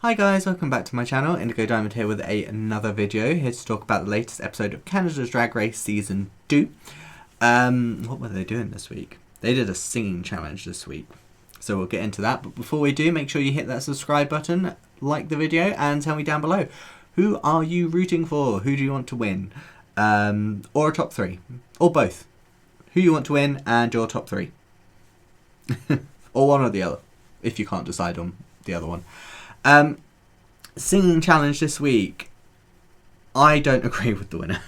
Hi guys, welcome back to my channel. Indigo Diamond here with another video, here to talk about the latest episode of Canada's Drag Race Season 2. What were they doing this week? They did a singing challenge this week, so we'll get into that. But before we do, make sure you hit that subscribe button, like the video, and tell me down below, who are you rooting for? Who do you want to win? Or a top 3, or both. Who you want to win and your top 3. Or one or the other, if you can't decide on the other one. Singing challenge this week. I don't agree with the winner.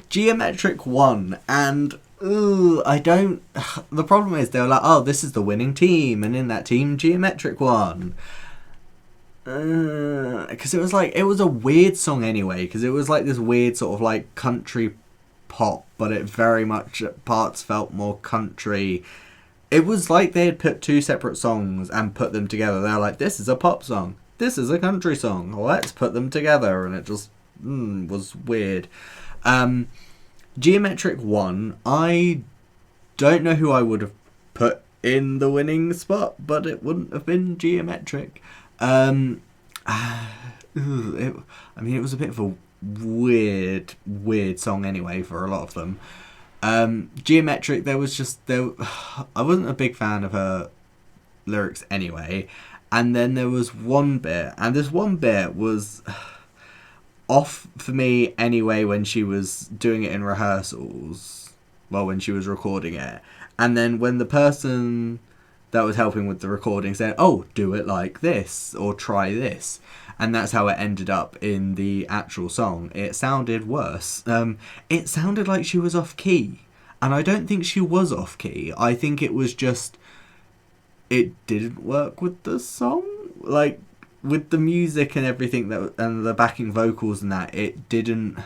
Geometric won, and I don't. The problem is they were like, oh, this is the winning team, and in that team, Geometric won. Because it was a weird song anyway, because it was like this weird sort of like country pop, but it very much at parts felt more country. It was like they had put two separate songs and put them together. They were like, this is a pop song, this is a country song, let's put them together. And it just was weird. Geometric won. I don't know who I would have put in the winning spot, but it wouldn't have been Geometric. It was a bit of a weird song anyway for a lot of them. Geometric, I wasn't a big fan of her lyrics anyway, and then there was one bit, and this one bit was off for me anyway when she was doing it in rehearsals, when she was recording it, and then when the person that was helping with the recording said, oh, do it like this, or try this, and that's how it ended up in the actual song. It sounded worse. It sounded like she was off key, and I don't think she was off key. I think it was just, it didn't work with the song, like with the music and everything and the backing vocals and that. It didn't.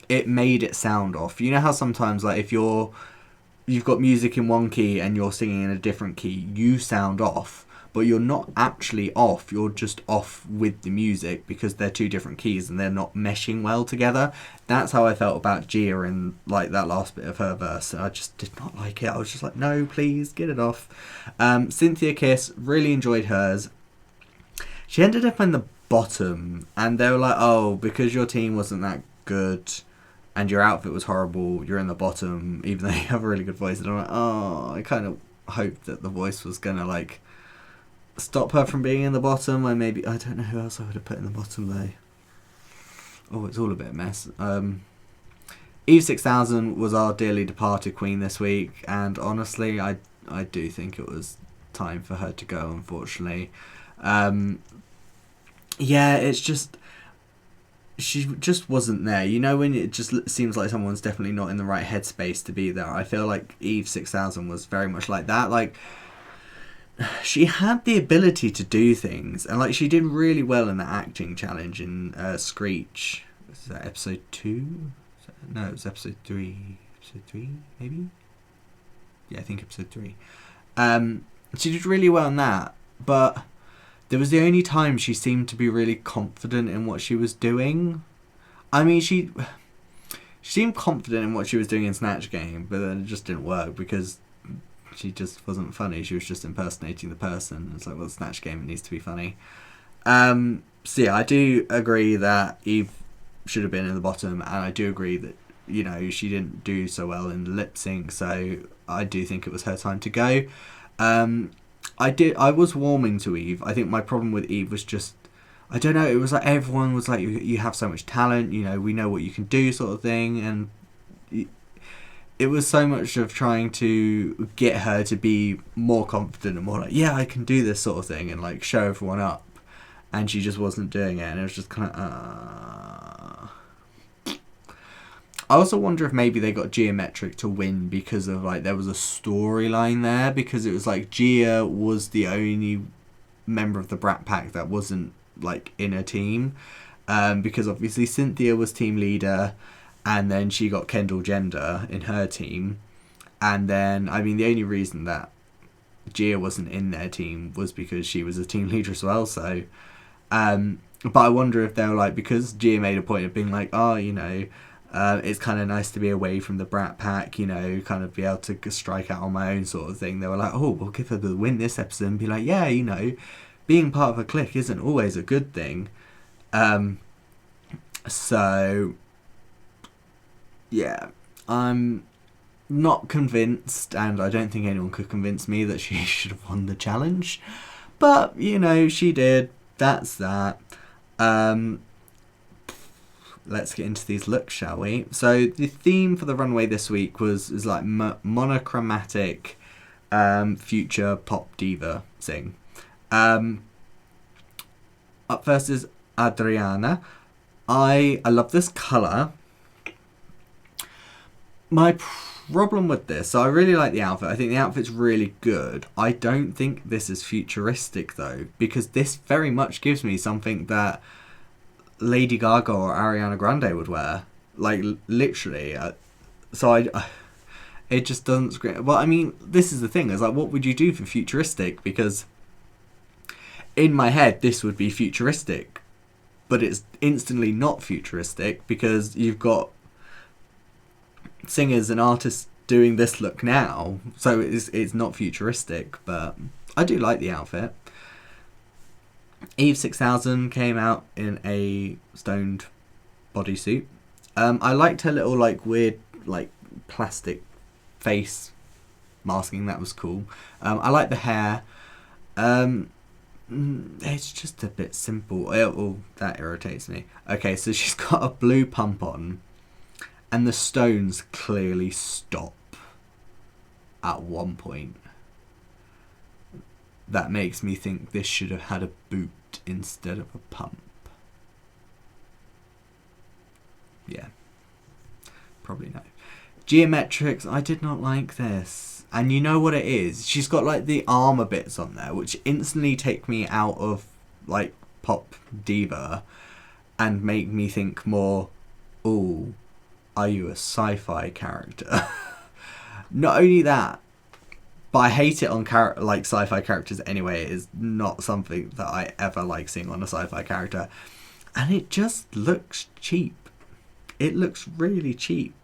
It made it sound off. You know how sometimes, like, if you've got music in one key and you're singing in a different key, you sound off. But you're not actually off, you're just off with the music because they're two different keys and they're not meshing well together. That's how I felt about Gia in like that last bit of her verse. I just did not like it. I was just like, no, please, get it off. Synthia Kiss, really enjoyed hers. She ended up in the bottom, and they were like, oh, because your team wasn't that good and your outfit was horrible, you're in the bottom, even though you have a really good voice. And I'm like, oh, I kind of hoped that the voice was going to like stop her from being in the bottom. Or maybe, I don't know who else I would have put in the bottom though. Oh, it's all a bit of a mess. Eve 6000 was our dearly departed queen this week, and honestly I do think it was time for her to go, unfortunately. Yeah, it's just, she just wasn't there. You know, when it just seems like someone's definitely not in the right headspace to be there. I feel like Eve 6000 was very much like that. Like, she had the ability to do things, and like she did really well in the acting challenge in Screech. Was that episode 2? No, it was episode 3. Episode 3, maybe? Yeah, I think episode 3. She did really well in that, but there was the only time she seemed to be really confident in what she was doing. I mean, she seemed confident in what she was doing in Snatch Game, but then it just didn't work because she just wasn't funny. She was just impersonating the person. It's like, well, Snatch Game, it needs to be funny. So yeah, I do agree that Eve should have been in the bottom, and I do agree that, you know, she didn't do so well in the lip sync, so I do think it was her time to go. I was warming to Eve. I think my problem with Eve was just, I don't know, it was like everyone was like, you have so much talent, you know, we know what you can do, sort of thing, and it was so much of trying to get her to be more confident and more like, yeah, I can do this sort of thing, and like show everyone up, and she just wasn't doing it, and it was just kind of I also wonder if maybe they got Geometric to win because of like there was a storyline there, because it was like Gia was the only member of the Brat Pack that wasn't like in a team, because obviously Cynthia was team leader, and then she got Kendall Gender in her team, and then I mean the only reason that Gia wasn't in their team was because she was a team leader as well. So but I wonder if they were like, because Gia made a point of being like, oh, you know, it's kind of nice to be away from the Brat Pack, you know, kind of be able to strike out on my own sort of thing. They were like, oh, we'll give her the win this episode and be like, yeah, you know, being part of a clique isn't always a good thing. So, yeah, I'm not convinced, and I don't think anyone could convince me that she should have won the challenge. But, you know, she did. That's that. Let's get into these looks, shall we? So the theme for the runway this week is like monochromatic future pop diva sing. Up first is Adriana. I love this colour. My problem with this, so I really like the outfit. I think the outfit's really good. I don't think this is futuristic though, because this very much gives me something that Lady Gaga or Ariana Grande would wear. Like, literally. It just doesn't scream. Well, I mean, this is the thing. It's like, what would you do for futuristic? Because in my head, this would be futuristic. But it's instantly not futuristic because you've got singers and artists doing this look now. So it's not futuristic, but I do like the outfit. Eve 6000 came out in a stoned bodysuit. I liked her little like weird like plastic face masking. That was cool. I like the hair. It's just a bit simple. Oh, that irritates me. Okay, so she's got a blue pump on, and the stones clearly stop at one point. That makes me think this should have had a boot instead of a pump. Yeah. Probably no. Geometrics, I did not like this. And you know what it is? She's got like the armour bits on there, which instantly take me out of like pop diva and make me think more, ooh, are you a sci-fi character? Not only that, but I hate it on like sci-fi characters anyway. It is not something that I ever like seeing on a sci-fi character. And it just looks cheap. It looks really cheap.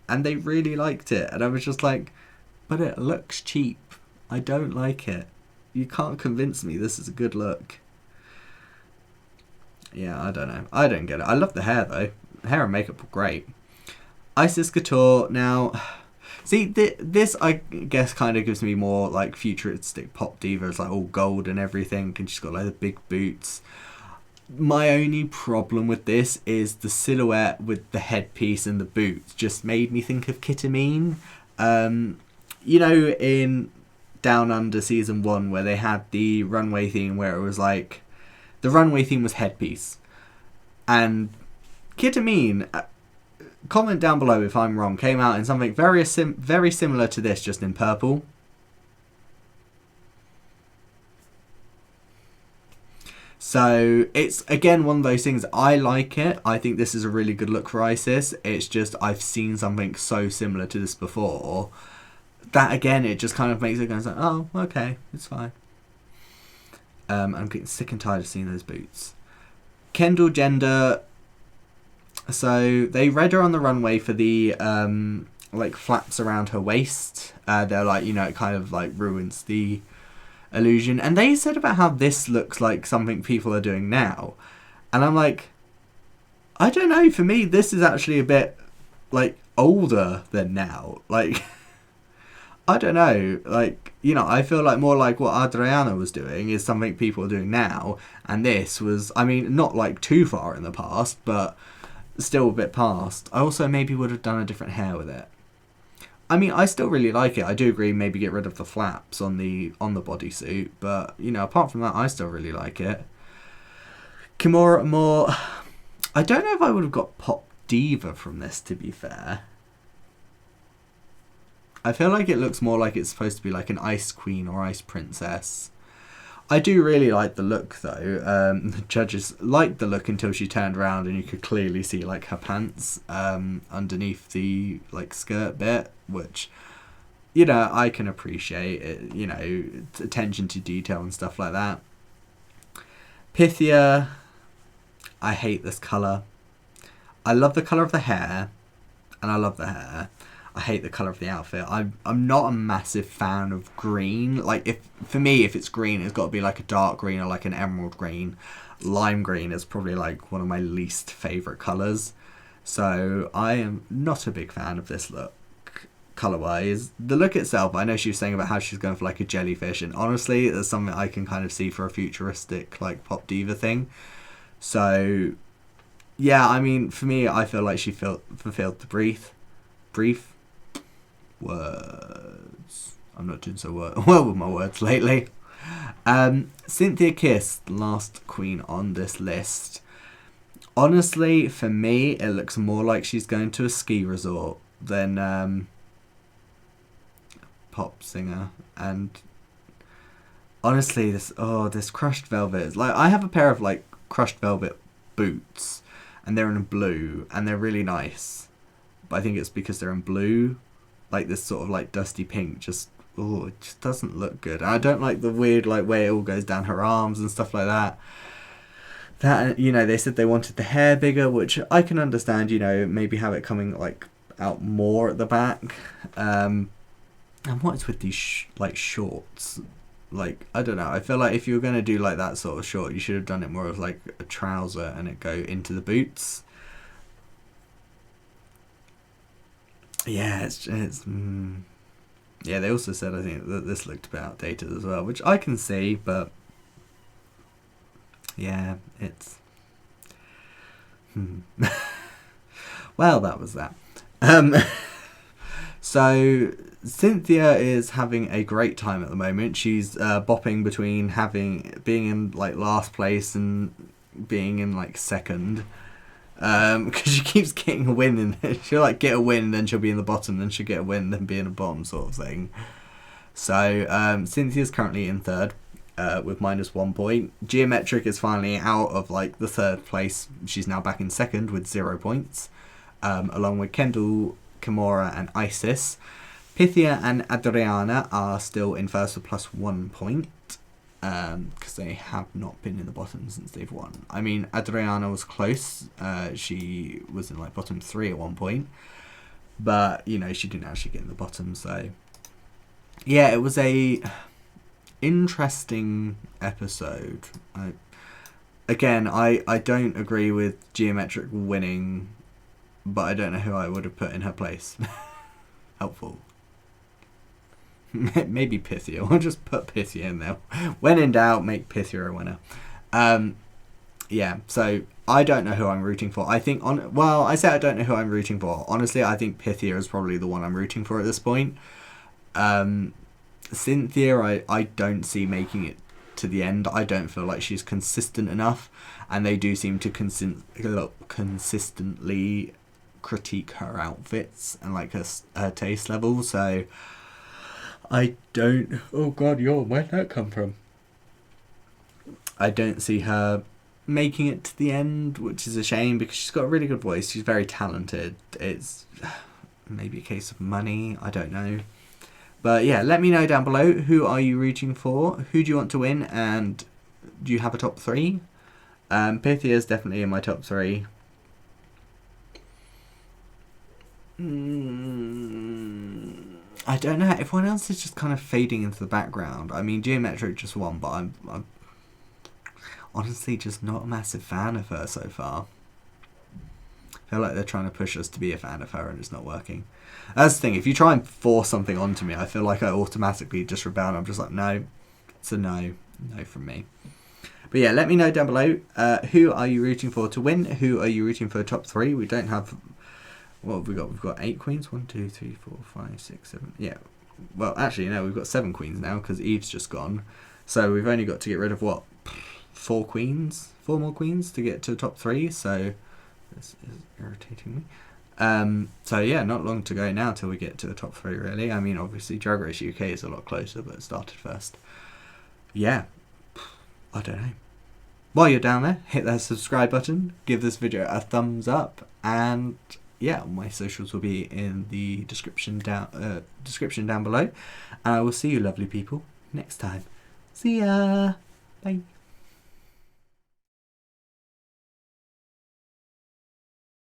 And they really liked it. And I was just like, but it looks cheap. I don't like it. You can't convince me this is a good look. Yeah, I don't know. I don't get it. I love the hair though. Hair and makeup were great. Icesis Couture now... See, this I guess kind of gives me more like futuristic pop diva. It's like all gold and everything, and she's got like the big boots. My only problem with this is the silhouette with the headpiece and the boots just made me think of Ketamine. You know, in Down Under season 1 where they had the runway theme where it was like the runway theme was headpiece, and Ketamine. Comment down below if I'm wrong. Came out in something very similar to this, just in purple. So it's again one of those things. I like it. I think this is a really good look for Icesis. It's just I've seen something so similar to this before that again it just kind of makes it go like, oh, okay, it's fine. I'm getting sick and tired of seeing those boots. Kendall gender. So they read her on the runway for the like flaps around her waist. They're like, you know, it kind of like ruins the illusion. And they said about how this looks like something people are doing now. And I'm like, I don't know. For me, this is actually a bit like older than now. Like, I don't know. Like, you know, I feel like more like what Adriana was doing is something people are doing now. And this was, I mean, not like too far in the past, but still a bit past. I also maybe would have done a different hair with it. I mean, I still really like it. I do agree maybe get rid of the flaps on the bodysuit, but you know, apart from that, I still really like it. Kimora Amour. I don't know if I would have got pop diva from this, to be fair. I feel like it looks more like it's supposed to be like an ice queen or ice princess. I do really like the look though. The judges liked the look until she turned around and you could clearly see like her pants underneath the like skirt bit, which, you know, I can appreciate it, you know, attention to detail and stuff like that. Pythia, I hate this colour. I love the colour of the hair, and I love the hair. I hate the colour of the outfit. I'm not a massive fan of green. Like, for me, if it's green, it's got to be like a dark green or like an emerald green. Lime green is probably like one of my least favourite colours. So I am not a big fan of this look, colour-wise. The look itself, I know she was saying about how she's going for like a jellyfish, and honestly, there's something I can kind of see for a futuristic like pop diva thing. So yeah, I mean, for me, I feel like she fulfilled the brief words. I'm not doing so well with my words lately. Cynthia Kiss, the last queen on this list. Honestly, for me, it looks more like she's going to a ski resort than pop singer. And honestly, this crushed velvet. Like, I have a pair of like crushed velvet boots, and they're in blue, and they're really nice. But I think it's because they're in blue, like this sort of like dusty pink. It just doesn't look good. And I don't like the weird like way it all goes down her arms and stuff like that. That, you know, they said they wanted the hair bigger, which I can understand, you know, maybe have it coming like out more at the back. And what is with these like shorts? Like, I don't know, I feel like if you were going to do like that sort of short, you should have done it more of like a trouser and it go into the boots. Yeah, yeah, they also said, I think, that this looked a bit outdated as well, which I can see, but yeah, it's well, that was that. So Cynthia is having a great time at the moment. She's bopping between being in like last place and being in like second, because she keeps getting a win, and she'll like get a win, then she'll be in the bottom, then she'll get a win, then be in the bottom, sort of thing. So Cynthia's currently in third with -1 point. Geometric is finally out of like the third place. She's now back in second with 0 points, along with Kendall, Kimora and Icesis. Pythia and Adriana are still in first with +1 point, because they have not been in the bottom since they've won. I mean, Adriana was close. She was in like bottom 3 at one point, but you know, she didn't actually get in the bottom. So yeah, it was a interesting episode. I don't agree with Geometric winning, but I don't know who I would have put in her place. Helpful. Maybe Pythia. We'll just put Pythia in there. When in doubt, make Pythia a winner. Yeah, so I don't know who I'm rooting for. I think I say I don't know who I'm rooting for. Honestly, I think Pythia is probably the one I'm rooting for at this point. Cynthia, I don't see making it to the end. I don't feel like she's consistent enough, and they do seem to consistently critique her outfits and like her taste level. So I don't. Oh God, where'd that come from? I don't see her making it to the end, which is a shame because she's got a really good voice. She's very talented. It's maybe a case of money. I don't know. But yeah, let me know down below, who are you rooting for? Who do you want to win? And do you have a top 3? Pythia is definitely in my top 3. I don't know. Everyone else is just kind of fading into the background. I mean, Geometric just won, but I'm honestly just not a massive fan of her so far. I feel like they're trying to push us to be a fan of her and it's not working. That's the thing. If you try and force something onto me, I feel like I automatically just rebel. And I'm just like, no. It's a no. No from me. But yeah, let me know down below. Who are you rooting for to win? Who are you rooting for top 3? We don't have... What have we got? We've got 8 queens. 1, 2, 3, 4, 5, 6, 7. Yeah. Well, actually, no, we've got 7 queens now because Eve's just gone. So we've only got to get rid of what? 4 queens? 4 more queens to get to the top 3. So this is irritating me. So yeah, not long to go now till we get to the top 3 really. I mean, obviously Drag Race UK is a lot closer, but it started first. Yeah. I don't know. While you're down there, hit that subscribe button, give this video a thumbs up, and yeah, my socials will be in the description down below. And I will see you lovely people next time. See ya! Bye!